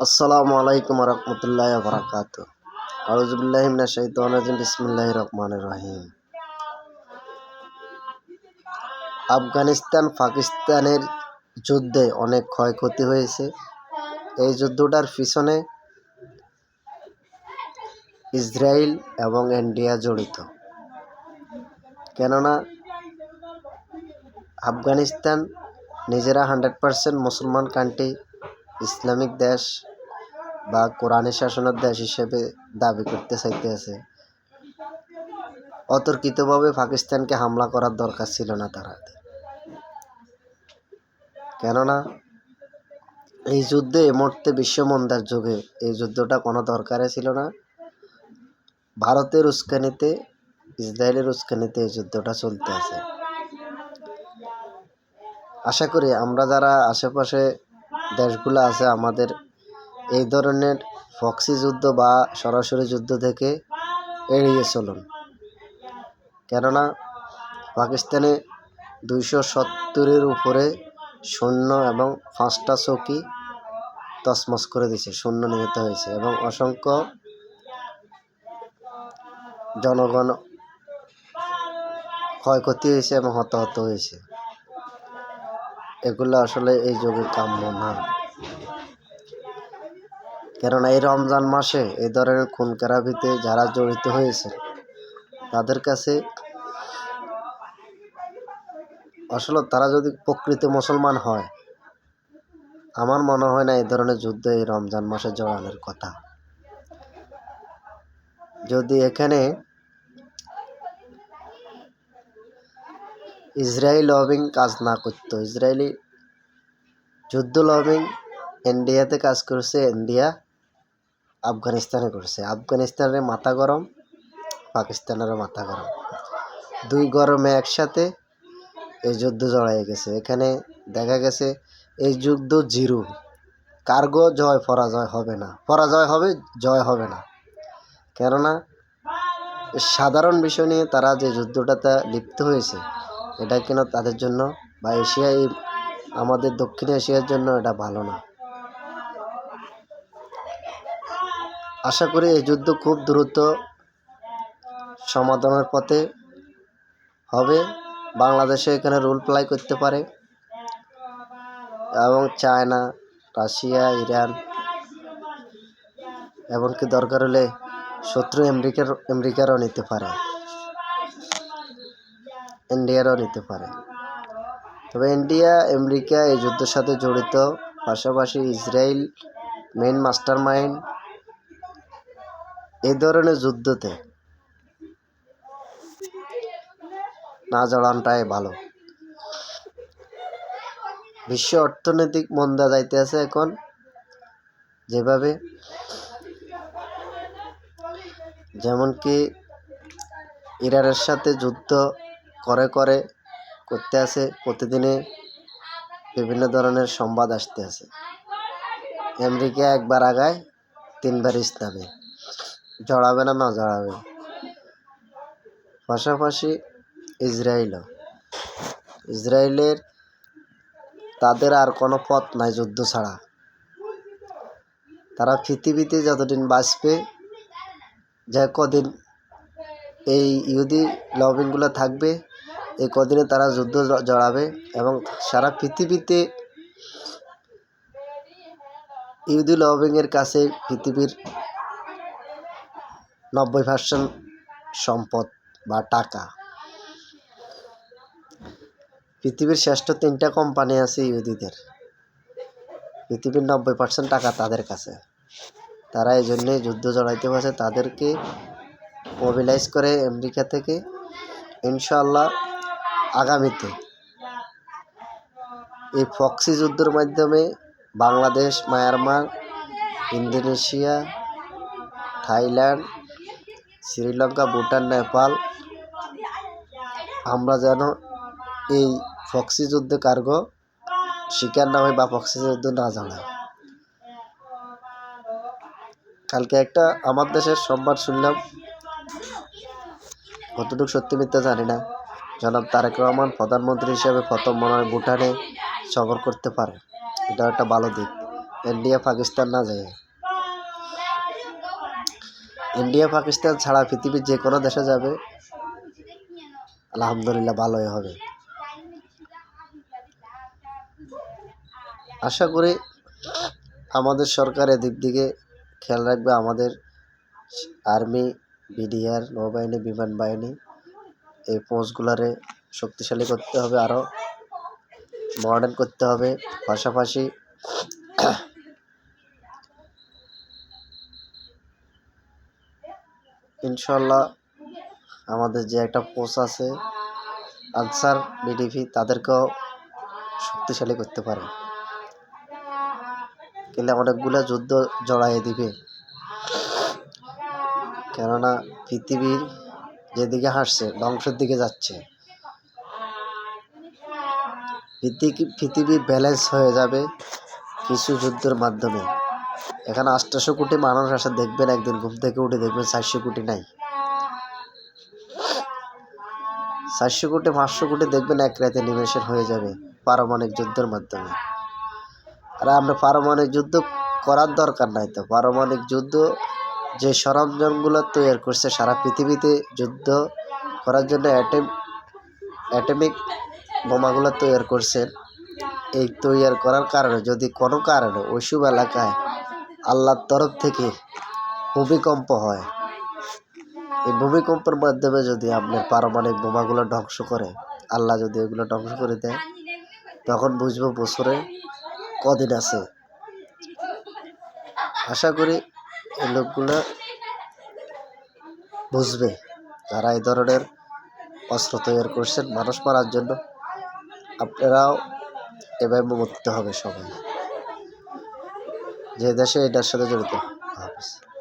আসসালামু আলাইকুম রহমতুল্লাহ বরকাত। আউযুবিল্লাহি মিনাশ শাইতানির রাজিম। বিসমিল্লাহির রহমানির রহিম। আফগানিস্তান পাকিস্তানের যুদ্ধে অনেক ক্ষয়ক্ষতি হয়েছে। এই যুদ্ধটার পিছনে ইসরায়েল এবং ইন্ডিয়া জড়িত। কেননা আফগানিস্তান নিজেরা 100% মুসলমান কান্ট্রি, ইসলামিক দেশ বা কোরআনের শাসনের দেশ হিসেবে দাবি করতে চাইতেছে। অতর্কিতভাবে পাকিস্তানকে হামলা করার দরকার ছিল না তারা, কেননা এই যুদ্ধে এই মুহূর্তে বিশ্বমন্দার যুগে এই যুদ্ধটা কোনো দরকারই ছিল না। ভারতের উস্কানিতে, ইসরায়েলের উস্কানিতে এই যুদ্ধটা চলতে আছে। আশা করি আমরা যারা আশেপাশে দেশগুলো আছে আমাদের এই ধরনের প্রক্সি যুদ্ধ বা সরাসরি যুদ্ধ থেকে এড়িয়ে চলুন। কেননা পাকিস্তানে 270-এর উপরে সৈন্য এবং 5টা চৌকি তছনছ করে দিয়েছে, সৈন্য নিহত হয়েছে এবং অসংখ্য জনগণ ক্ষয়ক্ষতি হয়েছে এবং হতাহত হয়েছে। এগুলো আসলে এই যুগে কাম্য না। কেননা এই রমজান মাসে এই ধরনের খুন খারাপিতে যারা জড়িত হয়েছে তাদের কাছে আসলে তারা যদি প্রকৃত মুসলমান হয়, আমার মনে হয় না এই ধরনের যুদ্ধ এই রমজান মাসে জড়ানোর কথা। যদি এখানে ইসরায়েল লবিং কাজ না করতো, ইসরায়েলি যুদ্ধ লবিং ইন্ডিয়াতে কাজ করছে, ইন্ডিয়া আফগানিস্তানে করছে। আফগানিস্তানের মাথা গরম, পাকিস্তানেরও মাথা গরম, দুই গরমে একসাথে এই যুদ্ধ জড়াই গেছে। এখানে দেখা গেছে এই যুদ্ধ জিরো, কার্গো জয় পরাজয় হবে না, পরাজয় হবে জয় হবে না। কেননা সাধারণ বিষয় নিয়ে তারা যে যুদ্ধটাতে লিপ্ত হয়েছে এটা কিনা তাদের জন্য বা এশিয়ায়, আমাদের দক্ষিণ এশিয়ার জন্য এটা ভালো না। আশা করি এই যুদ্ধ খুব দ্রুত সমাধানের পথে হবে। বাংলাদেশে এখানে রোল প্লে করতে পারে এবং চায়না, রাশিয়া, ইরান, এমনকি দরকার হলে শত্রু আমেরিকারও নিতে পারে, ইন্ডিয়ারও নিতে পারে। তবে ইন্ডিয়া, আমেরিকা এই যুদ্ধের সাথে জড়িত, পাশাপাশি ইসরায়েল মেইন মাস্টার মাইন্ড। এই ধরনের যুদ্ধতে না জড়ানটাই ভালো। বিশ্ব অর্থনৈতিক মন্দা যাইতে আছে এখন, যেভাবে যেমন কি ইরানের সাথে যুদ্ধ করতে আছে, প্রতিদিনে বিভিন্ন ধরনের সংবাদ আসতে আছে। আমেরিকা একবার আগায় 3বার ইসলামে জড়াবে না, না জড়াবে। পাশাপাশি ইসরায়েলের তাদের আর কোনো পথ নাই যুদ্ধ ছাড়া। তারা পৃথিবীতে যতদিন বাঁচবে, যে কদিন এই ইহুদি লবিংগুলো থাকবে, এই কদিনে তারা যুদ্ধ জড়াবে এবং সারা পৃথিবীতে ইহুদি লবিংয়ের কাছে পৃথিবীর 90% সম্পদ বা টাকা। পৃথিবীর শ্রেষ্ঠ 3টা কোম্পানি আছে ইহুদিদের, পৃথিবীর 90% টাকা তাদের কাছে। তারা এই জন্যই যুদ্ধ জড়াইতে পারছে, তাদেরকে মোবিলাইজ করে আমেরিকা থেকে। ইনশাআল্লাহ আগামীতে এই প্রক্সি যুদ্ধের মাধ্যমে Bangladesh, Myanmar, Indonesia, Thailand, Sri Lanka, Bhutan, Nepal, আমরা যেন এই প্রক্সি যুদ্ধে কার্গো শিকার না হয় বা প্রক্সি যুদ্ধ না জড়ায়। কালকে একটা আমার দেশের সংবাদ শুনলাম, কতটুকু সত্যি মিথ্যা জানি না, জনাব তারেক রহমান প্রধানমন্ত্রী হিসেবে প্রথম মনে হয় ভুটানে সফর করতে পারে। এটা একটা ভালো দিক। ইন্ডিয়া পাকিস্তান না যায়। ইন্ডিয়া পাকিস্তান ছাড়া পৃথিবীর যে কোনো দেশে যাবে আলহামদুলিল্লাহ ভালোই হবে। আশা করি আমাদের সরকার এদিক দিকে খেয়াল রাখবে। আমাদের আর্মি, বিডিআর, নৌবাহিনী, বিমান বাহিনী এই ফৌজগুলারে শক্তিশালী করতে হবে, আরও মডার্ন করতে হবে। পাশাপাশি ইনশাল্লাহ আমাদের যে একটা ফৌজ আছে আনসার বিডিপি, তাদেরকেও শক্তিশালী করতে পারে। কিন্তু অনেকগুলো যুদ্ধ জড়াইয়ে দিবে, কেননা পৃথিবীর যেদিকে হাসছে ধ্বংসের দিকে যাচ্ছে। পৃথিবী ব্যালেন্স হয়ে যাবে কিছু যুদ্ধের মাধ্যমে। এখানে ৮০০ কোটি মানুষ আসে, দেখবেন একদিন ঘুম থেকে উঠে দেখবেন ৪০০ কোটি নাই। ৪০০ কোটি ৫০০ কোটি দেখবেন এক রাতে নিমেষের হয়ে যাবে পারমাণবিক যুদ্ধের মাধ্যমে। আর আমরা পারমাণবিক যুদ্ধ করার দরকার নাই তো। পারমাণবিক যুদ্ধ যে সরঞ্জামগুলো তৈরি করছে সারা পৃথিবীতে যুদ্ধ করার জন্য অ্যাটমিক বোমাগুলো তৈরি করছেন, এই তৈরি করার কারণে যদি কোনো কারণে ওইসব এলাকায় আল্লাহর তরফ থেকে ভূমিকম্প হয়, এই ভূমিকম্পের মাধ্যমে যদি আপনার পারমাণবিক বোমাগুলো ধ্বংস করে, আল্লাহ যদি এগুলো ধ্বংস করে দেয়, তখন বুঝবো বছরে কদিন আছে। আশা করি এই লোকগুলো বুঝবে, যারা এই ধরনের অস্ত্র তৈরি করছেন মানুষ মারার জন্য। আপনারাও এভাবে মরতে হবে সবাই, যে দেশে এটার সাথে জড়িত। হাফেজ।